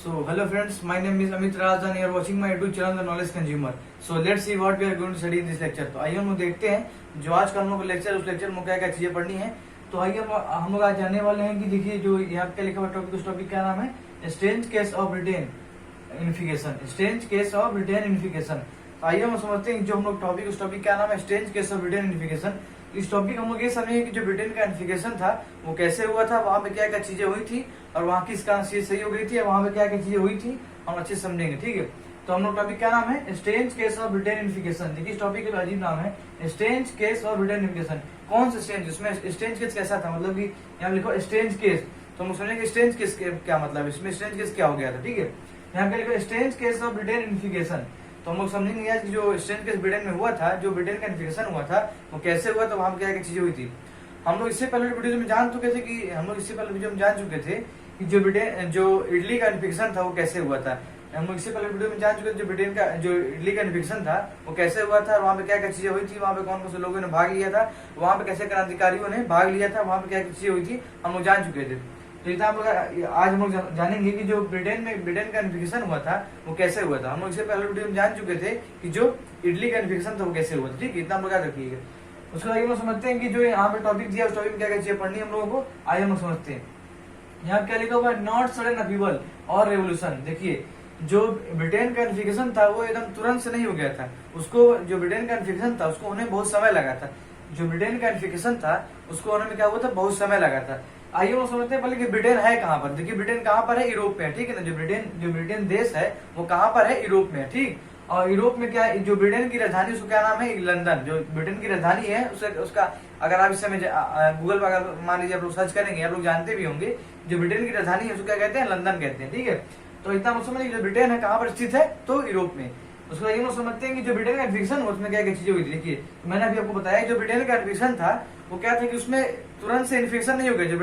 So hello friends, my name is Amit Raj and you are watching my YouTube channel The Knowledge Consumer. So let's see what we are going to study in this lecture. तो आइए हम लोग देखते हैं जो आज का हम लोग का लेक्चर, उस लेक्चर में क्या क्या चीजें पढ़नी है। तो आइए हम लोग आज जानने वाले हैं कि देखिए जो यहाँ पे लिखा हुआ टॉपिक, उस टॉपिक का नाम है strange case of Britain unification. Strange case of Britain unification. तो आइए हम समझते हैं जो हम लोग टॉपिक, उस टॉपिक का नाम है strange case of Britain unification. इस टॉपिक हम लोग ये समझे कि जो ब्रिटेन का यूनिफिकेशन था वो कैसे हुआ था, वहां पे क्या क्या चीजें हुई थी और वहां किस कारण चीज सही हो गई थी, वहां पे क्या क्या चीजें हुई थी, हम अच्छे समझेंगे। ठीक है, तो हम लोग टॉपिक क्या नाम है strange case of Britain unification. देखिए इस टॉपिक का अजीब नाम है strange case of Britain unification. कौन सा स्ट्रेंज, उसमें स्ट्रेंज केस कैसा था, मतलब कि यहाँ लिखो स्ट्रेंज केस, तो हम समझेंगे स्ट्रेंज केस क्या मतलब, इसमें स्ट्रेंज केस क्या हो गया था। ठीक है, यहाँ पे लिखो strange case of Britain unification, तो हम लोग समझेंगे आज जो स्ट्रेंज केस ब्रिटेन में हुआ था, जो ब्रिटेन का यूनिफिकेशन हुआ था वो कैसे हुआ, तो वहां पर क्या क्या चीजें हुई थी। हम लोग इससे पहले वीडियो में जान चुके थे कि जो ब्रिटेन, जो इटली का यूनिफिकेशन था वो कैसे हुआ था। हम लोग इससे पहले वीडियो में जान चुके थे जो ब्रिटेन का, जो इटली का यूनिफिकेशन था वो कैसे हुआ था, वहां पे क्या क्या चीजें हुई थी, वहां पे कौन कौन से लोगों ने भाग लिया था, वहां पे कैसे क्रांतिकारियों ने भाग लिया था, वहां पे क्या क्या चीजें हुई थी, हम लोग जान चुके थे। तो इतना हम लोग आज हम लोग जानेंगे कि जो ब्रिटेन का यूनिफिकेशन हुआ था वो कैसे हुआ था। हम लोग इससे पहले वीडियो में जान चुके थे कि जो इटली का यूनिफिकेशन था वो कैसे हुआ था। ठीक है, इतना हम लोग याद रखिएगा। उसके बाद हम लोग समझते हैं कि जो यहाँ पे टॉपिक दिया उस टॉपिक में क्या क्या चीजें पढ़नी है हम लोगों को, आइए हम लोग समझते हैं। यहाँ क्या लिखा हुआ है, नॉट सडन अपीवल और रेवोल्यूशन। देखिए जो ब्रिटेन का यूनिफिकेशन था वो एकदम तुरंत से नहीं हो गया था, उसको जो ब्रिटेन का यूनिफिकेशन था उसको होने बहुत समय लगा था। जो ब्रिटेन का यूनिफिकेशन था उसको होने में क्या हुआ था, बहुत समय लगा था। आइए हम समझते हैं पहले कि ब्रिटेन है कहाँ पर। देखिए ब्रिटेन कहाँ पर है, यूरोप में है। ठीक है ना, जो ब्रिटेन देश है वो कहाँ पर है, यूरोप में है। ठीक, और यूरोप में क्या, जो ब्रिटेन की राजधानी उसको क्या नाम है, लंदन। जो ब्रिटेन की राजधानी है उसका अगर आप इस समय गूगल पर अगर मान लीजिए आप लोग सर्च करेंगे, आप लोग जानते भी होंगे जो ब्रिटेन की राजधानी है उसको क्या कहते हैं, लंदन कहते हैं। ठीक है, तो इतना हम समझ जो ब्रिटेन है कहाँ पर स्थित है, तो यूरोप में। उसके बाद ये लोग समझते हैं कि जो ब्रिटेन का यूनिफिकेशन हुआ उसमें क्या क्या चीजें हुई थी। देखिए मैंने अभी आपको बताया जो ब्रिटेन का यूनिफिकेशन था वो क्या था कि उसमें तुरंत से यूनिफिकेशन नहीं हो गया। जो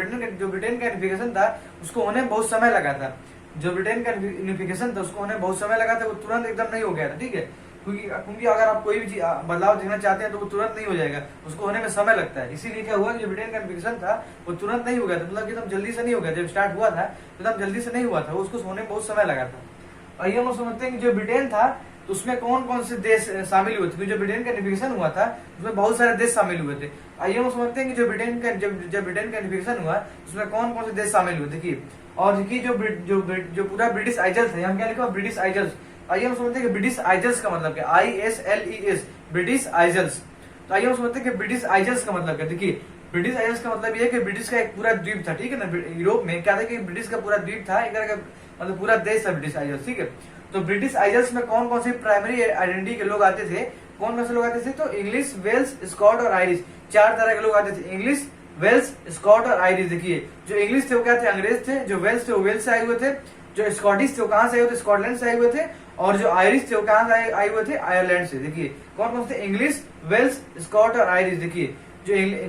ब्रिटेन का यूनिफिकेशन था उसको होने बहुत समय लगा था। जो ब्रिटेन का यूनिफिकेशन था उसको होने बहुत समय लगा था, वो तुरंत एकदम नहीं हो गया था। ठीक है, क्योंकि अगर आप कोई भी बदलाव देखना चाहते हैं तो वो तुरंत नहीं हो जाएगा, उसको होने में समय लगता है। इसीलिए क्या हुआ कि जो ब्रिटेन का यूनिफिकेशन था वो तुरंत नहीं हो गया था, मतलब एकदम जल्दी से नहीं हो गया। जब स्टार्ट हुआ था एकदम जल्दी से नहीं हुआ था, उसको होने में बहुत समय लगा था। आइए हम समझते हैं कि जो ब्रिटेन था तो उसमें कौन कौन से देश शामिल हुए थे। क्योंकि जो ब्रिटेन का यूनिफिकेशन हुआ था उसमें बहुत सारे देश शामिल हुए थे। आइए हम समझते हैं कि जो ब्रिटेन का जब ब्रिटेन का यूनिफिकेशन हुआ उसमें कौन कौन से देश शामिल हुए। देखिए और देखिए जो पूरा ब्रिटिश आइजल्स है, यहाँ क्या लिखा हुआ ब्रिटिश आइजल्स। आइए हम समझते हैं कि ब्रिटिश आइजल्स का मतलब क्या, ISLES ब्रिटिश आइजल्स। तो आइए हम समझते हैं कि ब्रिटिश आइजल्स का मतलब क्या। देखिए ब्रिटिश आइजल्स का मतलब ये है कि ब्रिटिश का एक पूरा द्वीप था। ठीक है ना, यूरोप में क्या था कि ब्रिटिश का पूरा द्वीप था, एक तरह का मतलब पूरा देश था ब्रिटिश आइजल्स। ठीक है, तो ब्रिटिश आइजल्स में कौन कौन से प्राइमरी आइडेंटिटी के लोग आते थे, कौन कौन से लोग आते थे, तो इंग्लिश, वेल्स, स्कॉट और आयरिश, चार तरह के लोग आते थे, इंग्लिश, वेल्स, स्कॉट और आयरिश। देखिए जो इंग्लिश थे वो क्या थे, अंग्रेज थे, जो वेल्स थे वो वेल्स से आए हुए थे, जो स्कॉटिश थे वो कहां से आए हुए थे, स्कॉटलैंड से आए हुए थे, और जो आयरिश थे वो कहां से आए हुए थे, आयरलैंड से। देखिए कौन कौन से, इंग्लिश, वेल्स, स्कॉट और आयरिश। देखिए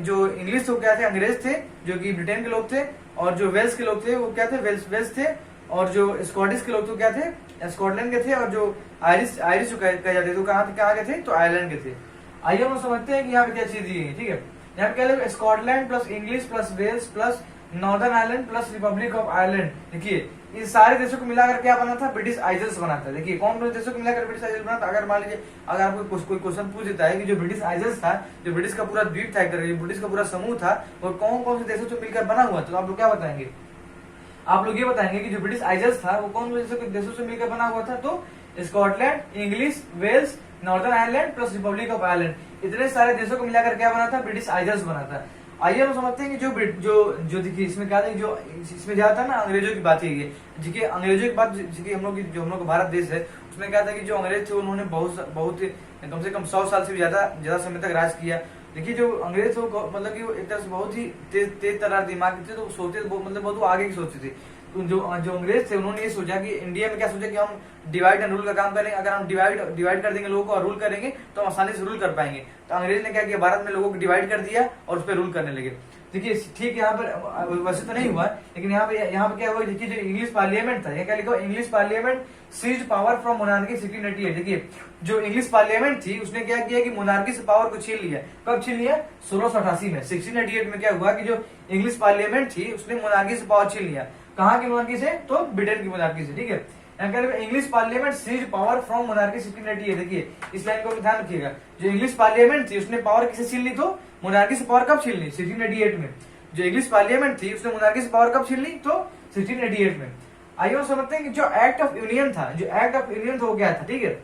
जो इंग्लिश थे वो क्या थे, अंग्रेज थे जो कि ब्रिटेन के लोग थे, और जो वेल्स के लोग थे वो क्या थे, वेल्स थे, और जो स्कॉटिश के लोग तो क्या थे, स्कॉटलैंड के थे, और जो आयरिश जो कहे जाते थे तो कहाँ के थे, तो आयरलैंड के थे। आइए हम समझते हैं कि यहाँ पे क्या चीज दी है। ठीक है, यहाँ पे क्या लिखा, Scotland plus English plus Wales plus Northern Ireland plus Republic of Ireland. देखिए इस सारे देशों को मिलाकर क्या बना था, ब्रिटिश आइजल्स बना था। देखिए कौन कौन देशों को मिलाकर ब्रिटिश आइजल्स बना था। अगर मान लीजिए अगर आपको कोई क्वेश्चन पूछ देता है कि जो ब्रिटिश आइजल्स था, जो ब्रिटिश का पूरा द्वीप था, ब्रिटिश का पूरा समूह था, और कौन कौन से देशों से मिलकर बना हुआ, तो आप लोग क्या बताएंगे, आप लोग ये बताएंगे कि जो ब्रिटिश आइजल्स था वो कौन कौन देशों से मिलकर बना हुआ था, तो Scotland, English, Wales, Northern Ireland plus Republic of Ireland, इतने सारे देशों को मिलाकर क्या बना था, ब्रिटिश आइजल्स बना था। आइए हम समझते हैं कि जो देखिए इसमें क्या था, जो इसमें ज्यादा था ना अंग्रेजों की बात ही है। देखिए अंग्रेजों की बात, हम लोग का भारत देश है, उसमें क्या था कि जो अंग्रेज थे उन्होंने बहुत कम से कम 100 साल से भी ज्यादा समय तक राज किया। देखिए जो अंग्रेज थे मतलब कि वो एक तरह से बहुत ही तेज तर्रार दिमाग थे, तो सोचते मतलब बहुत आगे की सोचते थे। तो जो अंग्रेज थे उन्होंने ये सोचा कि इंडिया में क्या सोचा कि हम डिवाइड एंड रूल का काम करेंगे। अगर हम डिवाइड कर देंगे लोगों को और रूल करेंगे तो हम आसानी से रूल कर पाएंगे। तो अंग्रेज ने क्या किया, भारत में लोगों को डिवाइड कर दिया और उस पर रूल करने लगे। देखिए ठीक यहाँ पर वैसे तो नहीं हुआ, लेकिन यहाँ पे क्या हुआ, देखिए जो इंग्लिश पार्लियामेंट था, ये क्या लिखा, English parliament seized power from monarchy 1688। देखिए जो इंग्लिश पार्लियामेंट थी उसने क्या किया कि मोनार्की से पावर को छीन लिया। कब छीन लिया, 1688 में। 1688 में क्या हुआ कि जो इंग्लिश पार्लियामेंट थी उसने मोनार्की से पावर छीन लिया। कहाँ की मोनार्की से? तो ब्रिटेन की मोनार्की से, ठीक है। English parliament seize power from monarchy 1688। देखिए इस लाइन को ध्यान रखिएगा, जो इंग्लिश पार्लियामेंट थी उसने पावर किसे छीन ली? तो मोनार्की से पावर कब छीन ली? 1688 में। जो इंग्लिश पार्लियामेंट थी उसने मोनार्की से पावर कब छीन ली? तो 1688 में। आइए हम समझते हैं कि जो एक्ट ऑफ यूनियन था, जो एक्ट ऑफ यूनियन था वो क्या था, ठीक है।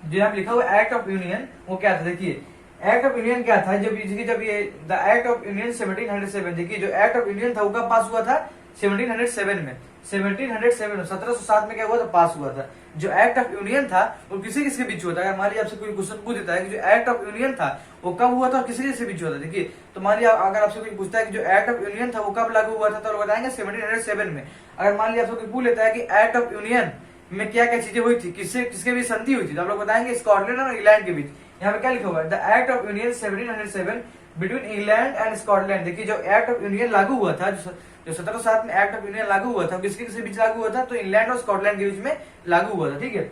जो यहाँ लिखा हुआ एक्ट ऑफ यूनियन वो क्या था? देखिए एक्ट ऑफ यूनियन क्या था? जब ये द एक्ट ऑफ यूनियन 1707, देखिए जो एक्ट ऑफ यूनियन था वो कब पास हुआ था? 1707 में। 1707 में क्या हुआ था? पास हुआ था। जो एक्ट ऑफ यूनियन था वो किसी किसके बीच हुआ था? अगर मान लीजिए आपसे कोई क्वेश्चन पूछ देता है कि जो एक्ट ऑफ यूनियन था वो कब हुआ था और किसी किसके बीच हुआ था, देखिए तो मान लीजिए अगर आपसे कोई पूछता है कि जो एक्ट ऑफ यूनियन था वो कब लागू हुआ था, तो बताएंगे 1707 में। अगर मान लीजिए आपसे कोई पूछ लेता है कि एक्ट ऑफ यूनियन में क्या क्या चीजें हुई थी, किससे किसके बीच संधि हुई थी, तो आप लोग बताएंगे स्कॉटलैंड और इंग्लैंड के बीच। यहाँ पे क्या लिखा हुआ है? The act of union 1707 between England and Scotland. देखिए जो एक्ट ऑफ यूनियन लागू हुआ था, जो 1707 में एक्ट ऑफ यूनियन लागू हुआ था, किसके किसके बीच लागू हुआ था? तो इंग्लैंड और स्कॉटलैंड के बीच में लागू हुआ था, ठीक है।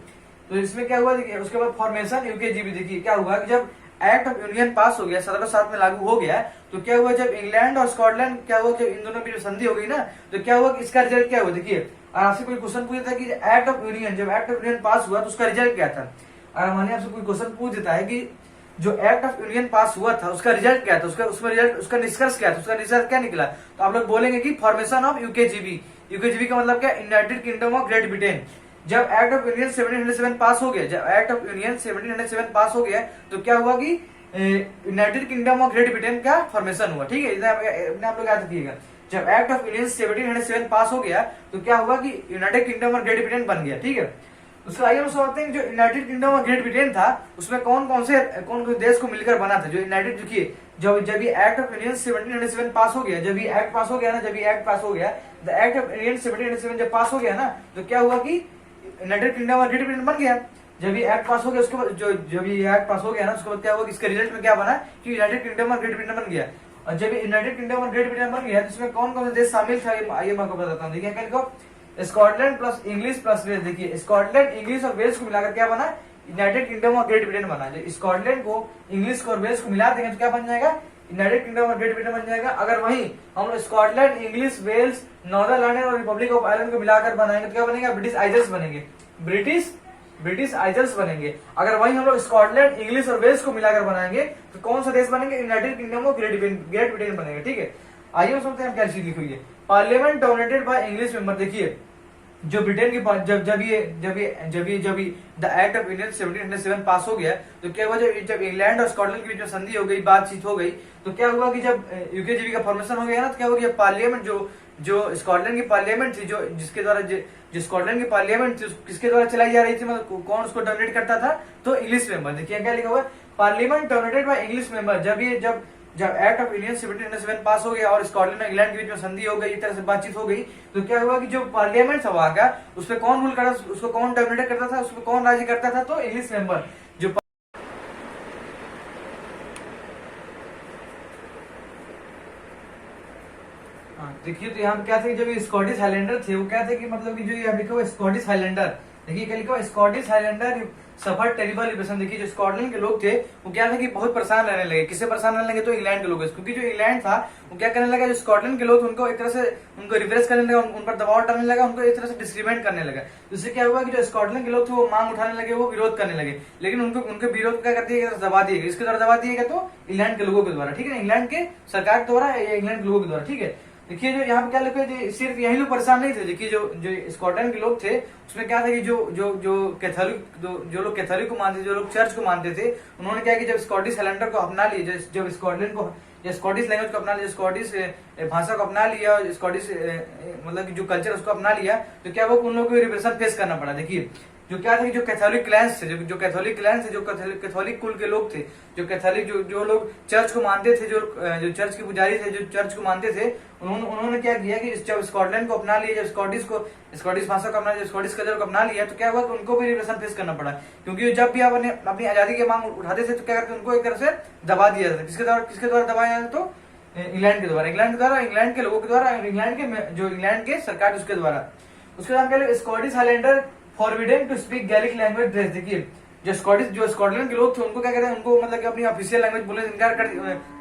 तो इसमें क्या हुआ? देखिए उसके बाद फॉर्मेशन यूकेजीबी। देखिए क्या हुआ कि जब एक्ट ऑफ यूनियन पास हो गया, 1707 में लागू हो गया, तो क्या हुआ? जब इंग्लैंड और स्कॉटलैंड क्या हुआ? जब इन दोनों की संधि हो गई ना, तो क्या हुआ कि इसका रिजल्ट क्या हुआ? देखिए आपसे कोई क्वेश्चन पूछता है कि एक्ट ऑफ यूनियन, जब एक्ट ऑफ यूनियन पास हुआ तो उसका रिजल्ट क्या था? अगर मानिए आपसे कोई क्वेश्चन पूछ देता है कि जो एक्ट ऑफ यूनियन पास हुआ था उसका रिजल्ट क्या था, उसका रिजल्ट, उसका निष्कर्ष क्या था, उसका रिजल्ट क्या निकला, तो आप लोग बोलेंगे कि फॉर्मेशन ऑफ यूकेजीबी। यूकेजीबी का मतलब क्या? United Kingdom of Great Britain. जब एक्ट ऑफ यूनियन 1707 पास हो गया, जब एक्ट ऑफ यूनियन 1707 पास हो गया तो क्या हुआ कि United Kingdom of Great Britain का फॉर्मेशन हुआ, ठीक है। इतना आप लोग याद रखिएगा। जब एक्ट ऑफ यूनियन 1707 पास हो गया तो क्या हुआ कि United Kingdom of Great Britain बन गया, ठीक है। उसको आइए हम समझते हैं जो United Kingdom of Great Britain था उसमें कौन कौन देश को मिलकर बना था। जो यूनाइटेड, देखिए जब ये एक्ट ऑफ यूनियन 1707 पास हो गया, जब ये एक्ट पास हो गया ना, जब ये एक्ट पास हो गया, द एक्ट ऑफ यूनियन 1707 जब पास हो गया ना, तो क्या हुआ कि United Kingdom of Great Britain बन गया। जब ये एक्ट पास हो गया उसके बाद जब ये एक्ट पास हो गया ना, उसके बाद क्या हुआ कि इसके रिजल्ट में क्या बना कि United Kingdom of Great Britain बन गया। और जब United Kingdom of Great Britain बन गया तो इसमें कौन कौन से देश शामिल था, ये मैं आपको बताता हूँ। देखिए क्या लिखो? Scotland plus English plus Wales. देखिए स्कॉटलैंड, इंग्लिश और वेल्स को मिलाकर क्या बना? United Kingdom of Great Britain बना। जो स्कॉटलैंड को, इंग्लिश को और वेल्स को मिला देंगे तो क्या बन जाएगा? United Kingdom of Great Britain बन जाएगा। अगर वहीं हम Scotland, English, Wales, Northern Ireland और रिपब्लिक ऑफ आयरलैंड को मिलाकर बनाएंगे तो क्या बनेगा? ब्रिटिश आइजल्स बनेंगे। ब्रिटिश आइजल्स बनेंगे। अगर वहीं हम लोग स्कॉटलैंड, इंग्लिश और वेल्स को मिलाकर बनाएंगे तो कौन सा देश बनेंगे? United Kingdom of Great Britain बनेगा, ठीक है। आइए हम समझते हैं क्या चीज लिखी हुई है। Parliament dominated by English member. देखिए जो ब्रिटेन की जब ये द एक्ट ऑफ यूनियन 1707 पास हो गया तो क्या हुआ? जब इंग्लैंड और स्कॉटलैंड के बीच में संधि हो गई, बातचीत हो गई, तो क्या हुआ कि जब यूकेजीबी का फॉर्मेशन हो गया ना, तो क्या हुआ कि पार्लियामेंट जो स्कॉटलैंड की पार्लियामेंट थी, जिसके द्वारा जो स्कॉटलैंड की पार्लियामेंट थी किसके द्वारा चलाई जा रही थी, मतलब कौन उसको डोमिनेट करता था? तो इंग्लिश मेंबर। देखिए क्या लिखा हुआ है? Parliament dominated by English member. जब एक्ट ऑफ यूनियन 1707 पास हो गया और स्कॉटलैंड और इंग्लैंड के बीच में संधि हो गई, इस तरह से बातचीत हो गई, तो क्या हुआ कि जो पार्लियामेंट था वहां का, उस पर कौन रूल करता, उसको कौन डोमिनेट करता था, उस पर कौन राज्य करता था? तो इंग्लिश मेंबर। जो देखिए तो यहाँ पे क्या थे, जब ये स्कॉटिश हाईलैंडर थे वो क्या थे कि मतलब कि जो ये लिखा हुआ स्कॉटिश हाईलैंडर, देखिए क्या लिखा हुआ? स्कॉटिश हाईलैंडर सफर टेरिबल रिप्रेशन। देखिए जो स्कॉटलैंड के लोग थे वो क्या था कि बहुत परेशान रहने लगे। किससे परेशान रहने लगे? तो इंग्लैंड के लोग, क्योंकि जो इंग्लैंड था वो क्या करने लगा? जो स्कॉटलैंड के लोग थे उनको एक तरह से उनको रिप्रेस करने लगा, उन पर दबाव डालने लगा, उनको एक तरह से डिस्क्रिमिनेट करने लगा। इससे क्या हुआ कि जो स्कॉटलैंड के लोग थे वो मांग उठाने लगे, वो विरोध करने लगे, लेकिन उनके विरोध क्या कर दिया गया? दबा दिया गया। इसके द्वारा दबा दिया गया? तो इंग्लैंड के लोगों के द्वारा, ठीक है, इंग्लैंड के सरकार के द्वारा या इंग्लैंड के लोगों के द्वारा, ठीक है। देखिए जो यहाँ पे क्या लिखा है? सिर्फ यही लोग परेशान नहीं थे। देखिए जो स्कॉटलैंड के लोग थे उसमें क्या था कि जो कैथोलिक, जो लोग कैथोलिक को मानते थे, जो लोग चर्च को मानते थे, उन्होंने क्या कि जब स्कॉटिश हाईलैंडर को अपना लिया, जब स्कॉटलैंड को या स्कॉटिश लैंग्वेज को अपना लिया, स्कॉटिश भाषा को अपना लिया, स्कॉटिश मतलब कि जो कल्चर उसको अपना लिया, तो क्या वो उन लोगों को रिप्रेशन फेस करना पड़ा। देखिए जो क्या था कि जो कैथोलिक क्लैंस थे, जो कैथोलिक कुल के लोग थे, जो कैथोलिक जो लोग चर्च को मानते थे, जो चर्च के पुजारी थे, जो चर्च को मानते थे, उन्होंने क्या किया कि जब स्कॉटलैंड को अपना लिया, जब स्कॉटिश भाषा को अपना लिया, स्कॉटिश कल्चर को अपना लिया, तो क्या हुआ कि उनको भी रिप्रेशन फेस करना पड़ा। क्योंकि जब भी आप अपनी आजादी की मांग उठाते थे तो क्या करते, उनको एक तरह से दबा दिया जाता। किसके द्वारा दबाया जाता? तो इंग्लैंड के द्वारा, इंग्लैंड के लोगों के द्वारा, इंग्लैंड के सरकार उसके द्वारा। उसके बाद क्या Scottish Highlander forbidden to speak Gaelic language dress. देखिए जो स्कॉटलैंड के लोग थे उनको क्या कहते हैं, उनको मतलब कि अपनी ऑफिशियल लैंग्वेज बोलने से इनकार कर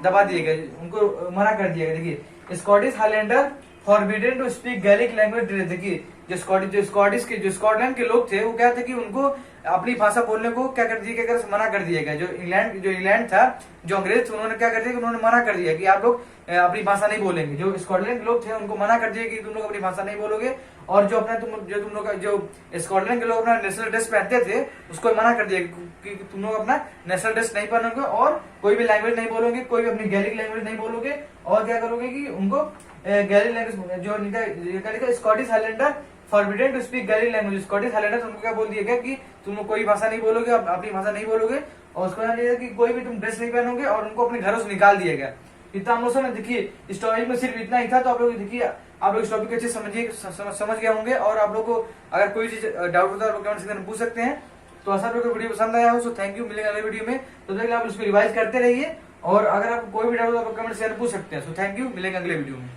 दबा दिए गए, उनको मना कर दिया गया। देखिए Scottish Highlander forbidden to speak Gaelic language. देखिए जो स्कॉटलैंड के लोग थे वो क्या थे कि उनको अपनी भाषा बोलने को क्या कर दिया, क्या मना कर दिया गया। जो इंग्लैंड था, जो अंग्रेज थे, उन्होंने क्या कर दिया कि उन्होंने मना कर दिया कि आप लोग अपनी भाषा नहीं बोलेंगे। जो स्कॉटलैंड के लोग थे उनको मना कर दिया कि तुम लोग अपनी भाषा नहीं बोलोगे। और जो अपना तुम लोग जो स्कॉटलैंड के लोग अपना नेशनल ड्रेस पहनते थे उसको मना कर दिया कि तुम लोग अपना नेशनल ड्रेस नहीं पहनोगे और कोई भी लैंग्वेज नहीं बोलोगे, कोई भी अपनी गैलिक लैंग्वेज नहीं बोलोगे। और क्या करोगे कि उनको गैलिक लैंग्वेज जो लिखा Scottish Highlander forbidden to speak Gaelic language. Scottish Highlander उनको क्या बोल दिया गया कि तुम कोई भाषा नहीं बोलोगे, अपनी भाषा नहीं बोलोगे। और उसको कि कोई भी तुम ड्रेस नहीं पहनोगे और उनको अपने घरों से निकाल दिया गया। इतना हम लोग समझ, देखिए इस टॉपिक में सिर्फ इतना ही था। तो आप लोग देखिए, आप लोग इस टॉपिक अच्छे समझ गए होंगे। और आप लोग को अगर कोई चीज डाउट होता है तो कमेंट सेक्शन में पूछ सकते हैं। तो आशा करो वीडियो पसंद आया हो। सो थैंक यू, मिलेगा अगले वीडियो में। तो देखिए आप उसको रिवाइज करते रहिए और अगर आपको कोई भी डाउट हो तो कमेंट सेक्शन में पूछ सकते हैं। सो थैंक यू, मिलेंगे अगले वीडियो में।